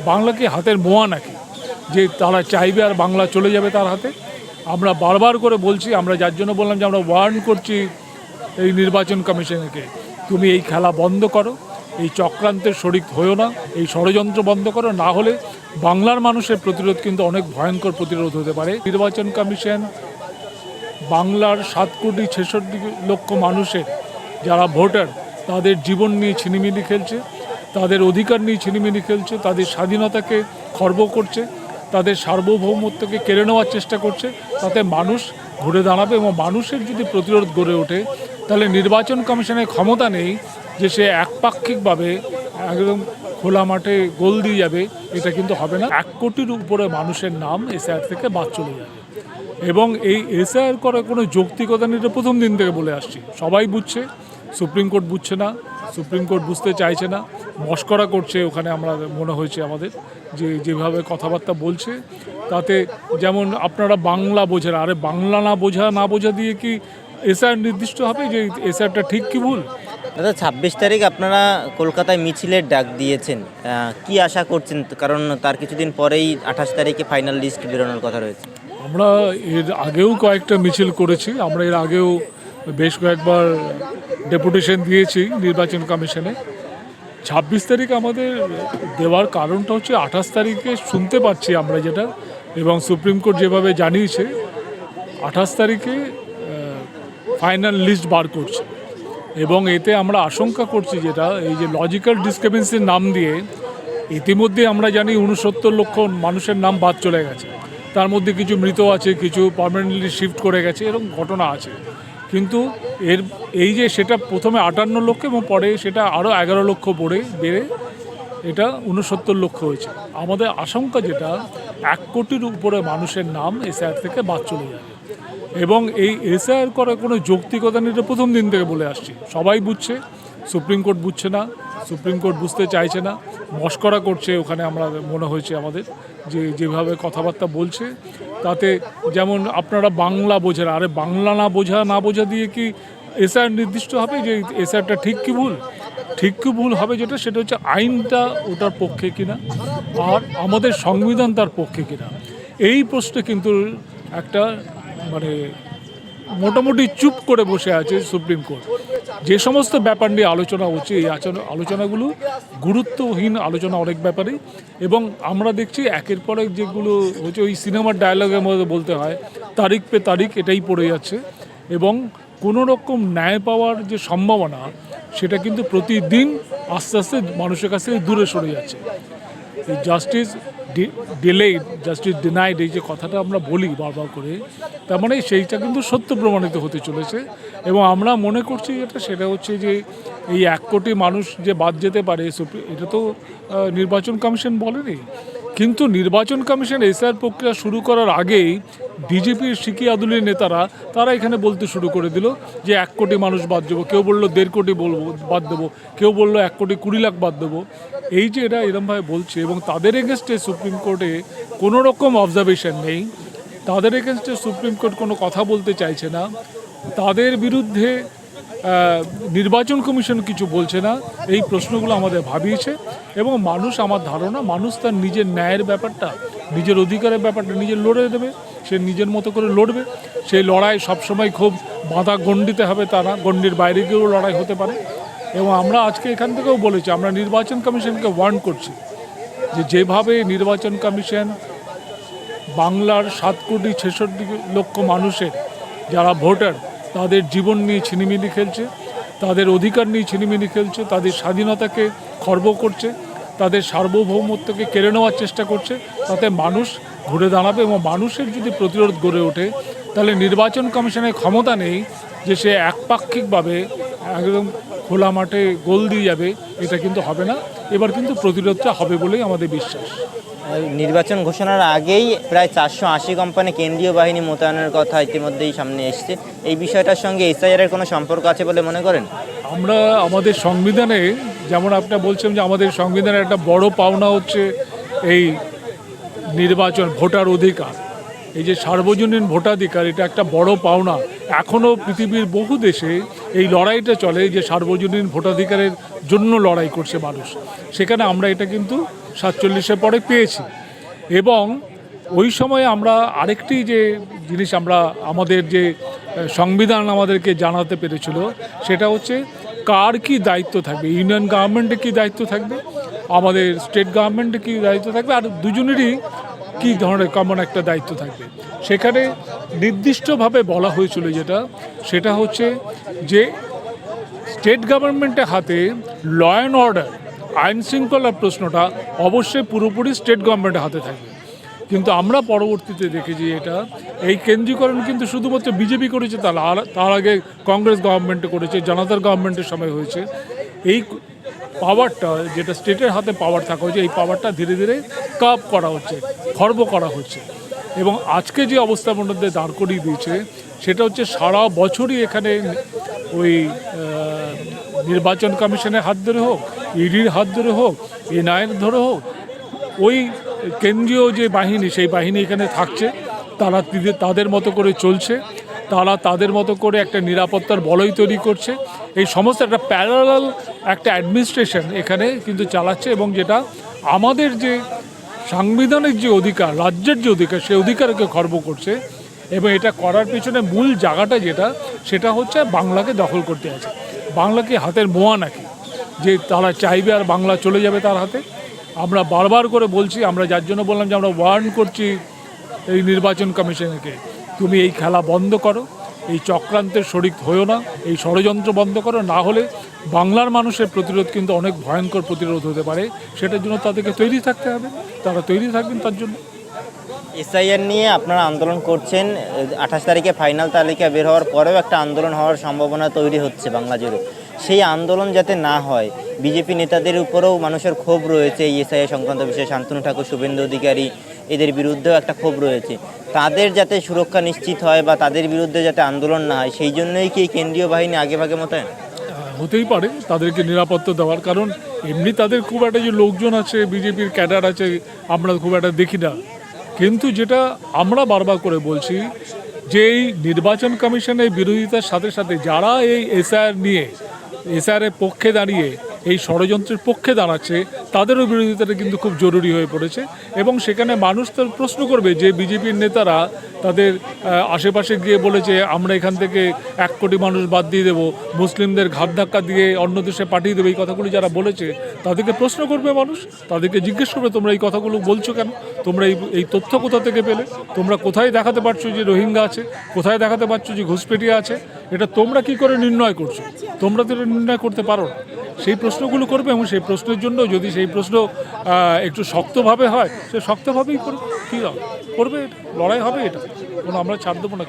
বাংলা কি হাতের মোয়া নাকি যে তারা চাইবে আর বাংলা চলে যাবে তার হাতে? আমরা বারবার করে বলছি, আমরা যার জন্য বললাম যে আমরা ওয়ার্ন করছি এই নির্বাচন কমিশনকে, তুমি এই খেলা বন্ধ করো, এই চক্রান্তের শরিক হয়েও না, এই ষড়যন্ত্র বন্ধ করো, না হলে বাংলার মানুষের প্রতিরোধ কিন্তু অনেক ভয়ঙ্কর প্রতিরোধ হতে পারে। নির্বাচন কমিশন বাংলার 7,66,00,000 মানুষের যারা ভোটার তাদের জীবন নিয়ে ছিনিমিনি খেলছে, তাদের অধিকার নিয়ে ছিনিমিনি খেলছে, তাদের স্বাধীনতাকে খর্ব করছে, তাদের সার্বভৌমত্বকে কেড়ে নেওয়ার চেষ্টা করছে। তাতে মানুষ ঘুরে দাঁড়াবে এবং মানুষের যদি প্রতিরোধ গড়ে ওঠে তাহলে নির্বাচন কমিশনের ক্ষমতা নেই যে সে একপাক্ষিকভাবে একদম খোলা মাঠে গোল দিয়ে যাবে, এটা কিন্তু হবে না। 1 কোটির উপরে মানুষের নাম এসআইআর থেকে বাদ চলে যাবে এবং এই এসআইআর করার কোনো যৌক্তিকতা নেই, এটা প্রথম দিন থেকে বলে আসছি। সবাই বুঝছে, সুপ্রিম কোর্ট বুঝছে না, সুপ্রিম কোর্ট বুঝতে চাইছে না, মস্করা করছে ওখানে। আমরা মনে হয়েছে আমাদের যে যেভাবে কথাবার্তা বলছে তাতে, যেমন আপনারা বাংলা বোঝেন, আরে বাংলা না বোঝা দিয়ে কি এসআইআর নির্দিষ্ট হবে যে এসআইআরটা ঠিক কি ভুল? দাদা 26 তারিখ আপনারা কলকাতায় মিছিলের ডাক দিয়েছেন, কি আশা করছেন? কারণ তার কিছুদিন পরেই 28 তারিখে ফাইনাল লিস্ট বেরোনোর কথা রয়েছে। আমরা এর আগেও কয়েকটা মিছিল করেছি, আমরা এর আগেও বেশ কয়েকবার ডেপুটেশন দিয়েছি নির্বাচন কমিশনে। 26 তারিখ আমাদের দেওয়ার কারণটা হচ্ছে 28 তারিখে শুনতে পাচ্ছি আমরা যেটা, এবং সুপ্রিম কোর্ট যেভাবে জানিয়েছে 28 তারিখে ফাইনাল লিস্ট বার করছে। এবং এতে আমরা আশঙ্কা করছি যেটা, এই যে লজিক্যাল ডিসক্রিপেন্সির নাম দিয়ে ইতিমধ্যে আমরা জানি 69 লক্ষ মানুষের নাম বাদ চলে গেছে, তার মধ্যে কিছু মৃত আছে, কিছু পার্মানেন্টলি শিফট করে গেছে, এরকম ঘটনা আছে। কিন্তু এই যে সেটা প্রথমে 58 লক্ষ এবং পরে সেটা আরও 11 লক্ষ বেড়ে এটা 69 লক্ষ হয়েছে। আমাদের আশঙ্কা যেটা, 1 কোটির উপরে মানুষের নাম এসআইআর থেকে বাদ চলে যাবে এবং এই এসআইআর করার কোনো যৌক্তিকতা নেই, এটা প্রথম দিন থেকে বলে আসছি। সবাই বুঝছে, সুপ্রিম কোর্ট বুঝছে না, সুপ্রিম কোর্ট বুঝতে চাইছে না, মস্করা করছে ওখানে। আমরা মনে হয়েছে আমাদের যে যেভাবে কথাবার্তা বলছে তাতে, যেমন আপনারা বাংলা বোঝেন, আরে বাংলা না বোঝা দিয়ে কি এসআইআর নির্দিষ্ট হবে যে এসআইআরটা ঠিক কি ভুল? ঠিক কি ভুল হবে যেটা, সেটা হচ্ছে আইনটা ওটার পক্ষে কিনা আর আমাদের সংবিধান তার পক্ষে কিনা। এই প্রশ্নে কিন্তু একটা মানে মোটামুটি চুপ করে বসে আছে সুপ্রিম কোর্ট। যে সমস্ত ব্যাপার নিয়ে আলোচনা হচ্ছে, এই আলোচনাগুলো গুরুত্বহীন আলোচনা অনেক ব্যাপারে, এবং আমরা দেখছি একের পর এক যেগুলো হচ্ছে ওই সিনেমার ডায়লগের মধ্যে বলতে হয় তারিখ পে তারিখ, এটাই পড়ে যাচ্ছে এবং কোনো রকম ন্যায় পাওয়ার যে সম্ভাবনা সেটা কিন্তু প্রতিদিন আস্তে আস্তে মানুষের কাছ থেকে দূরে সরে যাচ্ছে। জাস্টিস ডিলেইড, জাস্টিস ডিনাইড, এই যে কথাটা আমরা বলি বারবার করে, তার মানে সেইটা কিন্তু সত্য প্রমাণিত হতে চলেছে। এবং আমরা মনে করছি সেটা হচ্ছে যে এই 1 কোটি মানুষ যে বাদ যেতে পারে, এটা তো নির্বাচন কমিশন বলেনি। কিন্তু নির্বাচন কমিশন এসআইআর প্রক্রিয়া শুরু করার আগেই বিজেপির সিকি আদুলির নেতারা তারা এখানে বলতে শুরু করে দিল যে 1 কোটি মানুষ বাদ দেবো, কেউ বললো 1.5 কোটি বাদ দেবো, কেউ বললো 1,20,00,000 বাদ দেবো। এই যে এরা এরমভাবে বলছে এবং তাদের এগেনস্টে সুপ্রিম কোর্টে কোনো রকম অবজারভেশন নেই, তাদের এগেনস্টে সুপ্রিম কোর্ট কোনো কথা বলতে চাইছে না, তাদের বিরুদ্ধে নির্বাচন কমিশন কিছু বলছে না। এই প্রশ্নগুলো আমাদের ভাবিয়েছে এবং মানুষ, আমার ধারণা, মানুষ তার নিজের ন্যায়ের ব্যাপারটা, নিজের অধিকারের ব্যাপারটা নিজে লড়ে দেবে, সে নিজের মতো করে লড়বে। সেই লড়াই সবসময় খুব বাঁধা গণ্ডিতে হবে তা না, গণ্ডির বাইরে গিয়েও লড়াই হতে পারে। এবং আমরা আজকে এখান থেকেও বলেছি, আমরা নির্বাচন কমিশনকে ওয়ার্ন করছি যে যেভাবে নির্বাচন কমিশন বাংলার 7,66,00,000 মানুষের যারা ভোটার তাদের জীবন নিয়ে ছিনিমিনি খেলছে, তাদের অধিকার নিয়ে ছিনিমিনি খেলছে, তাদের স্বাধীনতাকে খর্ব করছে, তাদের সার্বভৌমত্বকে কেড়ে নেওয়ার চেষ্টা করছে, তাতে মানুষ ঘুরে দাঁড়াবে এবং মানুষের যদি প্রতিরোধ গড়ে ওঠে তাহলে নির্বাচন কমিশনের ক্ষমতা নেই যে সে একপাক্ষিকভাবে একদম খোলা মাঠে গোল দিয়ে যাবে, এটা কিন্তু হবে না। এবার কিন্তু প্রতিরোধটা হবে বলেই আমাদের বিশ্বাস। নির্বাচন ঘোষণার আগেই প্রায় 480 কোম্পানি কেন্দ্রীয় বাহিনী মোতায়েনের কথা ইতিমধ্যেই সামনে এসছে। এই বিষয়টার সঙ্গে এসআইআর কোনো সম্পর্ক আছে বলে মনে করেন? আমরা আমাদের সংবিধানে, যেমন আপনারা বলছেন যে আমাদের সংবিধানের একটা বড় পাওনা হচ্ছে এই নির্বাচন, ভোটার অধিকার, এই যে সার্বজনীন ভোটাধিকার, এটা একটা বড় পাওনা। এখনও পৃথিবীর বহু দেশে এই লড়াইটা চলে যে সার্বজনীন ভোটাধিকারের জন্য লড়াই করছে মানুষ, সেখানে আমরা এটা কিন্তু 47-এর পরে পেয়েছি। এবং ওই সময় আমরা আরেকটি যে জিনিস আমরা আমাদের যে সংবিধান আমাদেরকে জানাতে পেরেছিল সেটা হচ্ছে কার কি দায়িত্ব থাকবে, ইউনিয়ন গভর্নমেন্টে কি দায়িত্ব থাকবে, আমাদের স্টেট গভর্নমেন্টে কি দায়িত্ব থাকবে, আর দুজনেরই কী ধরনের কমন একটা দায়িত্ব থাকবে। সেখানে নির্দিষ্টভাবে বলা হয়েছিল সেটা হচ্ছে যে স্টেট গভর্নমেন্টের হাতে ল অ্যান্ড অর্ডার, আইন শৃঙ্খলার প্রশ্নটা অবশ্যই পুরোপুরি স্টেট গভর্নমেন্টের হাতে থাকবে। কিন্তু আমরা পরবর্তীতে দেখেছি এই কেন্দ্রীকরণ কিন্তু শুধুমাত্র বিজেপি করেছে, তার আগে কংগ্রেস গভর্নমেন্টে করেছে, জনতার গভর্নমেন্টের সময় হয়েছে। এই পাওয়ারটা যেটা স্টেটের হাতে পাওয়ার থাকা হচ্ছে, এই পাওয়ারটা ধীরে ধীরে কাপ করা হচ্ছে, খর্ব করা হচ্ছে। এবং আজকে যে অবস্থার মধ্যে দাঁড় করিয়ে দিয়েছে সেটা হচ্ছে সারা বছরই এখানে ওই নির্বাচন কমিশনের হাত ধরে হোক, ইডির হাত ধরে হোক, এনআইএর ধরে হোক, ওই কেন্দ্রীয় যে বাহিনী সেই বাহিনী এখানে থাকছে, তারা তাদের মতো করে চলছে, তারা তাদের মতো করে একটা নিরাপত্তার বলয় তৈরি করছে। এই সমস্ত একটা প্যারালাল একটা অ্যাডমিনিস্ট্রেশন এখানে কিন্তু চালাচ্ছে, এবং যেটা আমাদের যে সাংবিধানিক যে অধিকার, রাজ্যের যে অধিকার, সেই অধিকারকে খর্ব করছে। এবং এটা করার পিছনে মূল জায়গাটা সেটা হচ্ছে বাংলাকে দখল করতে আছে। বাংলাকে হাতের মোয়া নাকি যে তারা চাইবে আর বাংলা চলে যাবে তার হাতে। আমরা বারবার করে বলছি, আমরা যার জন্য বললাম যে আমরা ওয়ার্ন করছি এই নির্বাচন কমিশনকে, তুমি এই খেলা বন্ধ করো, এই চক্রান্তের শরিক হয়েও না, এই ষড়যন্ত্র বন্ধ করো, না হলে বাংলার মানুষের প্রতিরোধ কিন্তু অনেক ভয়ঙ্কর প্রতিরোধ হতে পারে। সেটার জন্য তাদেরকে তৈরি থাকতে হবে, তারা তৈরি থাকবেন তার জন্য। এসআইআর নিয়ে আপনারা আন্দোলন করছেন, 28 তারিখে ফাইনাল তালিকা বের হওয়ার পরেও একটা আন্দোলন হওয়ার সম্ভাবনা তৈরি হচ্ছে বাংলা জুড়ে। সেই আন্দোলন যাতে না হয়, বিজেপি নেতাদের উপরেও মানুষের ক্ষোভ রয়েছে এই এসআইআর সংক্রান্ত বিষয়ে। শান্তনু ঠাকুর, শুভেন্দু অধিকারী, এদের বিরুদ্ধেও একটা ক্ষোভ রয়েছে। তাদের যাতে সুরক্ষা নিশ্চিত হয় বা তাদের বিরুদ্ধে যাতে আন্দোলন না হয়, সেই জন্যই কি কেন্দ্রীয় বাহিনী আগেভাগে মোতায়েন? হতেই পারে তাদেরকে নিরাপত্তা দেওয়ার, কারণ এমনি তাদের খুব একটা যে লোকজন আছে, বিজেপির ক্যাডার আছে, আমরা খুব একটা দেখি না। কিন্তু যেটা আমরা বারবার করে বলছি যে এই নির্বাচন কমিশনের বিরোধিতার সাথে সাথে যারা এই এসআইআরের পক্ষে দাঁড়িয়ে এই ষড়যন্ত্রের পক্ষে দাঁড়াচ্ছে, তাদেরও বিরোধিতাটা কিন্তু খুব জরুরি হয়ে পড়েছে। এবং সেখানে মানুষ তো প্রশ্ন করবে যে বিজেপির নেতারা তাদের আশেপাশে গিয়ে বলেছে আমরা এখান থেকে 1 কোটি মানুষ বাদ দিয়ে দেবো, মুসলিমদের ঘাত ধাক্কা দিয়ে অন্য দেশে পাঠিয়ে দেবো, এই কথাগুলি যারা বলেছে তাদেরকে প্রশ্ন করবে মানুষ, তাদেরকে জিজ্ঞেস করবে তোমরা এই কথাগুলো বলছো কেন, তোমরা এই তথ্য কোথা থেকে পেলে, তোমরা কোথায় দেখাতে পারছো যে রোহিঙ্গা আছে, কোথায় দেখাতে পারছো যে ঘুষপেটিয়া আছে, এটা তোমরা কি করে নির্ণয় করছো, তোমরা তো এটা নির্ণয় করতে পারো না। সেই প্রশ্নগুলো করবে, এবং সেই প্রশ্নের জন্য যদি সেই প্রশ্ন একটু শক্তভাবে হয়, সে শক্তভাবেই করবে, কী করবে, লড়াই হবে, এটা কোনো আমরা ছাড় দেবো না।